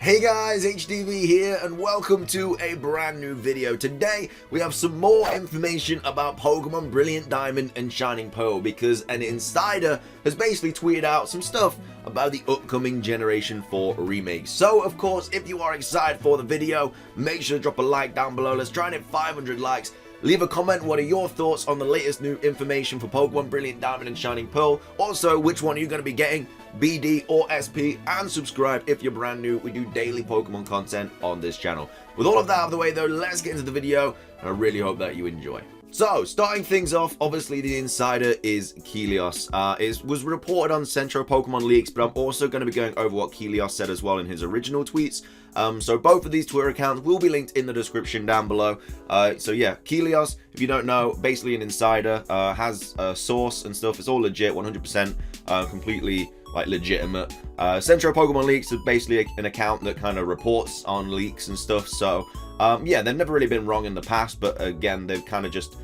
Hey guys, HDV here and welcome to a brand new video. Today we have some more information about Pokemon Brilliant Diamond and Shining Pearl because an insider has basically tweeted out some stuff about the upcoming Generation 4 remakes. So of course, if you are excited for the video, make sure to drop a like down below. Let's try and hit 500 likes. Leave a comment, what are your thoughts on the latest new information for Pokemon Brilliant Diamond and Shining Pearl? Also, which one are you going to be getting, BD or SP? And subscribe if you're brand new. We do daily Pokemon content on this channel. With all of that out of the way though, let's get into the video, and I really hope that you enjoy. So, starting things off, obviously the insider is Kelios. It was reported on Centro Pokemon Leaks, but I'm also going to be going over what Kelios said as well in his original tweets. So both of these Twitter accounts will be linked in the description down below. So yeah, Kelios, if you don't know, basically an insider, has a source and stuff. It's all legit, 100%, completely like legitimate. Centro Pokemon Leaks is basically an account that kind of reports on leaks and stuff. So yeah, they've never really been wrong in the past, but again, they've kind of just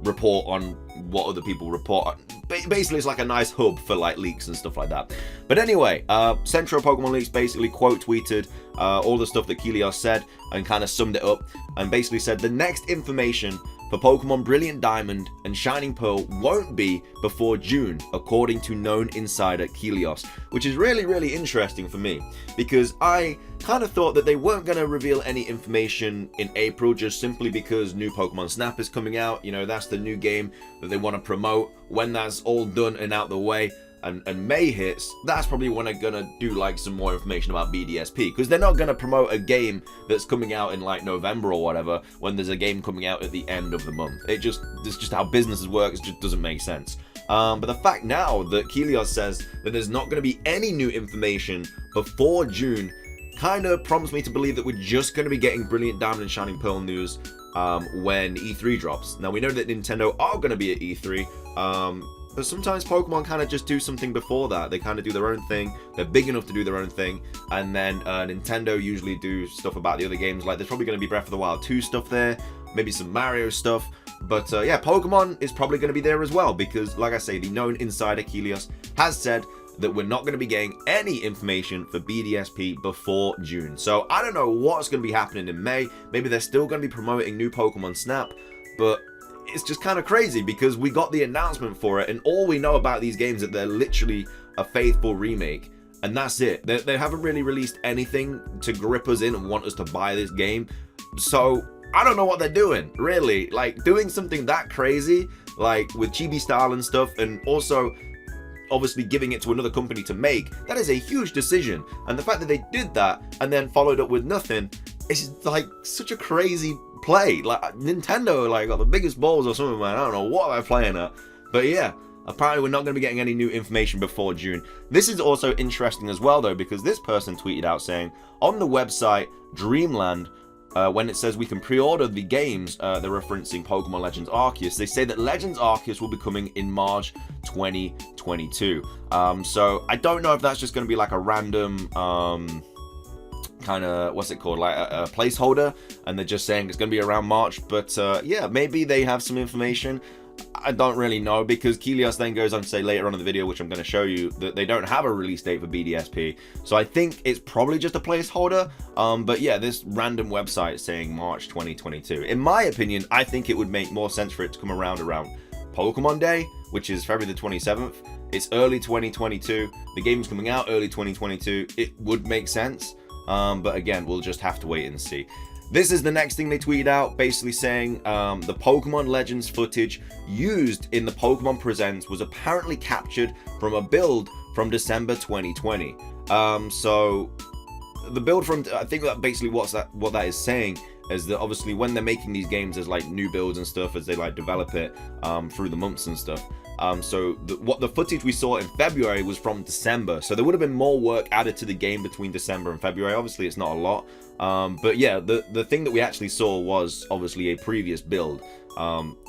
report on what other people report. Basically, it's like a nice hub for like leaks and stuff like that. But anyway, Centro Pokemon Leaks basically quote tweeted all the stuff that Kelios said and kind of summed it up and basically said the next information for Pokemon Brilliant Diamond and Shining Pearl won't be before June, according to known insider Kelios, which is really interesting for me because I kind of thought that they weren't going to reveal any information in April just simply because new Pokemon Snap is coming out. You know, that's the new game that they want to promote. When that's all done and out the way, and May hits, that's probably when they're gonna do like some more information about BDSP, because they're not gonna promote a game that's coming out in like November or whatever when there's a game coming out at the end of the month. It's just how businesses work. It just doesn't make sense. But the fact now that Kelios says that there's not going to be any new information before June kind of prompts me to believe that we're just going to be getting Brilliant Diamond and Shining Pearl news when E3 drops. Now we know that Nintendo are going to be at E3, but sometimes Pokemon kind of just do something before that. They kind of do their own thing. They're big enough to do their own thing. And then Nintendo usually do stuff about the other games. Like there's probably going to be Breath of the Wild 2 stuff there. Maybe some Mario stuff. But yeah, Pokemon is probably going to be there as well. Because like I say, the known insider Kelios has said that we're not going to be getting any information for BDSP before June. So I don't know what's going to be happening in May. Maybe they're still going to be promoting new Pokemon Snap. But it's just kind of crazy because we got the announcement for it and all we know about these games is that they're literally a faithful remake and that's it. They haven't really released anything to grip us in and want us to buy this game. So I don't know what they're doing, really. Like doing something that crazy, like with chibi style and stuff, and also obviously giving it to another company to make, that is a huge decision. And the fact that they did that and then followed up with nothing is like such a crazy play. Like Nintendo like got the biggest balls or something, man. I don't know what they're playing at. But yeah, apparently we're not going to be getting any new information before June. This is also interesting as well though, because this person tweeted out saying on the website Dreamland, when it says we can pre-order the games, they're referencing Pokemon Legends Arceus. They say that Legends Arceus will be coming in March 2022. So I don't know if that's just going to be like a random kind of, what's it called, like a placeholder, and they're just saying it's going to be around March. But yeah, maybe they have some information. I don't really know, because Kelios then goes on to say later on in the video, which I'm going to show you, that they don't have a release date for BDSP. So I think it's probably just a placeholder. But yeah, this random website saying March 2022. In my opinion, I think it would make more sense for it to come around Pokemon Day, which is February the 27th. It's early 2022. The game's coming out early 2022. It would make sense. But again, we'll just have to wait and see. This is the next thing they tweeted out, basically saying the Pokemon Legends footage used in the Pokemon Presents was apparently captured from a build from December 2020. So the build from, I think that basically what that is saying is that obviously when they're making these games, there's like new builds and stuff as they like develop it through the months and stuff. So what the footage we saw in February was from December. So there would have been more work added to the game between December and February. Obviously, it's not a lot. But yeah, the thing that we actually saw was obviously a previous build.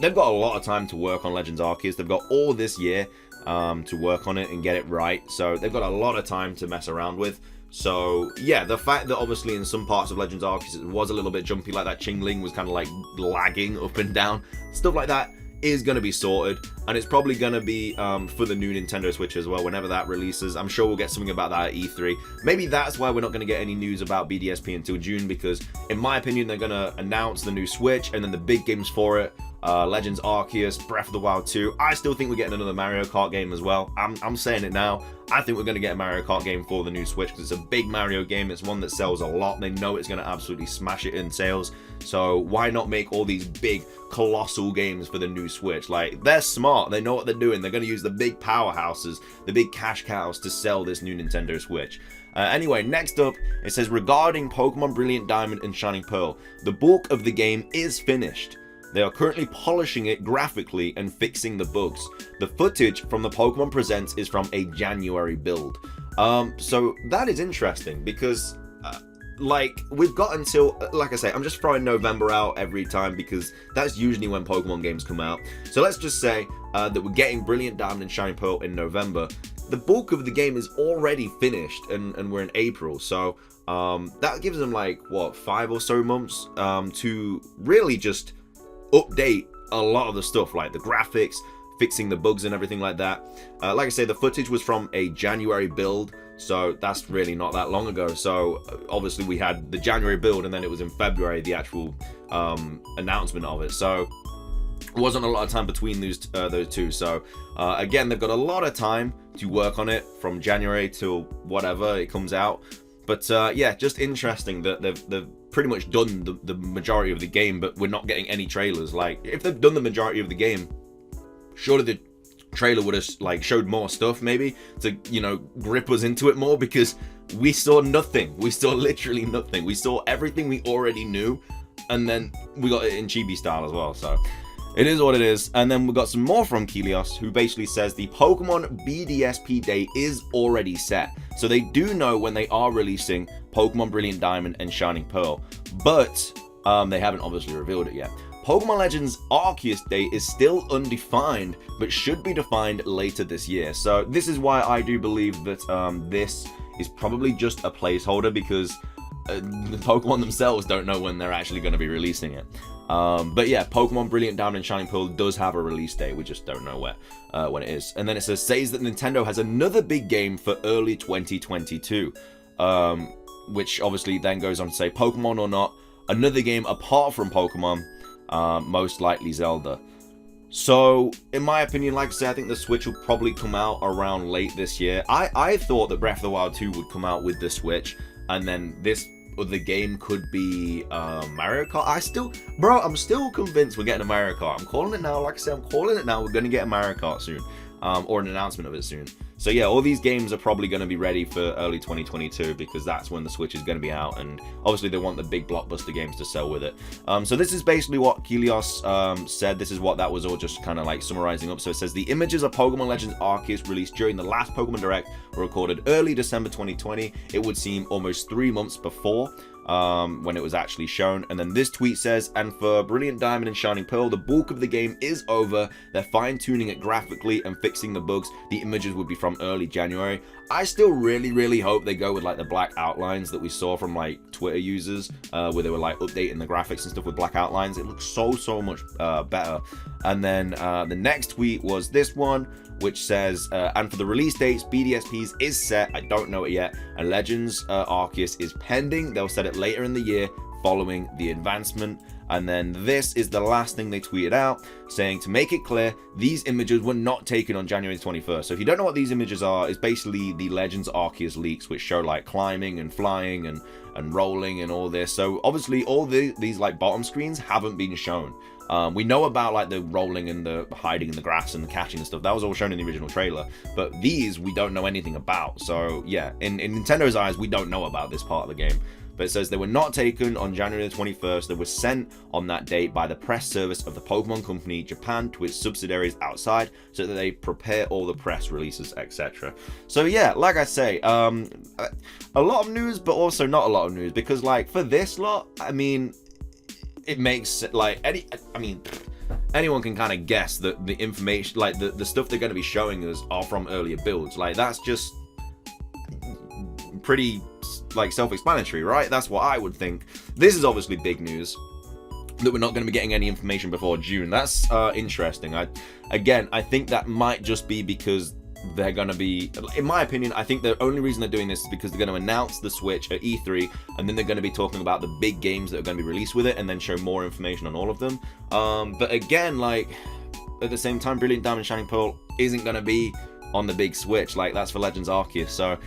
They've got a lot of time to work on Legends Arceus. They've got all this year to work on it and get it right. So they've got a lot of time to mess around with. So yeah, the fact that obviously in some parts of Legends Arceus it was a little bit jumpy, like that Chingling was kind of like lagging up and down, stuff like that is going to be sorted, and it's probably going to be for the new Nintendo Switch as well, whenever that releases. I'm sure we'll get something about that at E3. Maybe that's why we're not going to get any news about BDSP until June, because in my opinion, they're going to announce the new Switch, and then the big games for it, Legends Arceus, Breath of the Wild 2. I still think we're getting another Mario Kart game as well. I'm saying it now. I think we're going to get a Mario Kart game for the new Switch, because it's a big Mario game. It's one that sells a lot. They know it's going to absolutely smash it in sales. So why not make all these big, colossal games for the new Switch? Like, they're smart. They know what they're doing. They're going to use the big powerhouses, the big cash cows to sell this new Nintendo Switch. Anyway, next up, it says, regarding Pokemon Brilliant Diamond and Shining Pearl, the bulk of the game is finished. They are currently polishing it graphically and fixing the bugs. The footage from the Pokemon Presents is from a January build. So that is interesting, because like, we've got until, like I say, I'm just throwing November out every time because that's usually when Pokemon games come out. So let's just say that we're getting Brilliant Diamond and Shining Pearl in November. The bulk of the game is already finished, and we're in April. So that gives them, like, what, 5 or so months to really just update a lot of the stuff, like the graphics, fixing the bugs and everything like that. Like I say, the footage was from a January build, so that's really not that long ago. So obviously we had the January build, and then it was in February, the actual announcement of it. So it wasn't a lot of time between those two. So again, they've got a lot of time to work on it from January till whatever it comes out. But yeah, just interesting that they've pretty much done the majority of the game, but we're not getting any trailers. Like, if they've done the majority of the game, surely the trailer would have, like, showed more stuff, maybe, to, you know, grip us into it more, because we saw nothing. We saw literally nothing. We saw everything we already knew, and then we got it in chibi style as well. So it is what it is. And then we got some more from Kelios, who basically says the Pokemon BDSP date is already set. So they do know when they are releasing Pokemon Brilliant Diamond and Shining Pearl, but they haven't obviously revealed it yet. Pokemon Legends Arceus date is still undefined, but should be defined later this year. So this is why I do believe that this is probably just a placeholder, because the Pokemon themselves don't know when they're actually going to be releasing it. But yeah, Pokemon Brilliant Diamond and Shining Pearl does have a release date. We just don't know when it is. And then it says that Nintendo has another big game for early 2022, which obviously then goes on to say, Pokemon or not, another game apart from Pokemon, most likely Zelda. So in my opinion, like I say, I think the Switch will probably come out around late this year. I thought that Breath of the Wild 2 would come out with the Switch, and then this other game could be Mario Kart. I'm still convinced we're getting a Mario Kart. I'm calling it now. Like I said, I'm calling it now. We're going to get a Mario Kart soon, or an announcement of it soon. So yeah, all these games are probably going to be ready for early 2022, because that's when the Switch is going to be out, and obviously they want the big blockbuster games to sell with it. So this is basically what Kelios said. This is what that was all just kind of like summarizing up. So it says the images of Pokemon Legends Arceus released during the last Pokemon Direct were recorded early December 2020. It would seem almost 3 months before when it was actually shown. And then this tweet says, and for Brilliant Diamond and Shining Pearl, the bulk of the game is over. They're fine-tuning it graphically and fixing the bugs. The images would be from early January. I still really hope they go with like the black outlines that we saw from like Twitter users, where they were like updating the graphics and stuff with black outlines. It looks so much better. And then the next tweet was this one, which says, and for the release dates, BDSP's is set, I don't know it yet, and Legends Arceus is pending. They'll set it later in the year following the advancement. And then this is the last thing they tweeted out, saying, to make it clear, these images were not taken on January 21st. So if you don't know what these images are, it's basically the Legends Arceus leaks, which show like climbing and flying and rolling and all this. So obviously all these like bottom screens haven't been shown. We know about like the rolling and the hiding in the grass and the catching and stuff. That was all shown in the original trailer. But these we don't know anything about. So yeah, in Nintendo's eyes, we don't know about this part of the game. But it says they were not taken on January the 21st. They were sent on that date by the press service of the Pokemon Company Japan to its subsidiaries outside, so that they prepare all the press releases, etc. So yeah, like I say, a lot of news, but also not a lot of news, because like for this lot, I mean, it makes like anyone can kind of guess that the information, like the stuff they're going to be showing us, are from earlier builds. Like that's just pretty like self-explanatory, right? That's what I would think. This is obviously big news. that we're not going to be getting any information before June. That's interesting. I think that might just be because they're going to be, in my opinion, I think the only reason they're doing this is because they're going to announce the Switch at E3, and then they're going to be talking about the big games that are going to be released with it, and then show more information on all of them. But again, like, at the same time, Brilliant Diamond Shining Pearl isn't going to be on the big Switch. Like, that's for Legends Arceus, so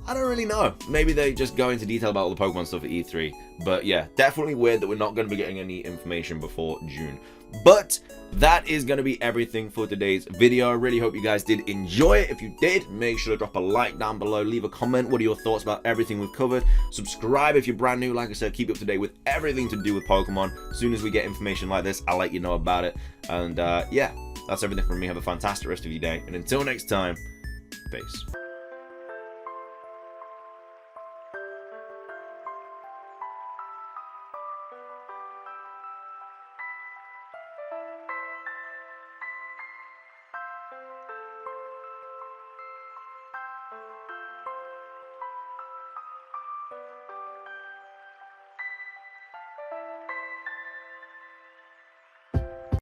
I don't really know. Maybe they just go into detail about all the Pokemon stuff at E3. But yeah, definitely weird that we're not going to be getting any information before June. But that is going to be everything for today's video. I really hope you guys did enjoy it. If you did, make sure to drop a like down below. Leave a comment. What are your thoughts about everything we've covered? Subscribe if you're brand new. Like I said, keep up to date with everything to do with Pokemon. As soon as we get information like this, I'll let you know about it. And yeah, that's everything from me. Have a fantastic rest of your day. And until next time, peace.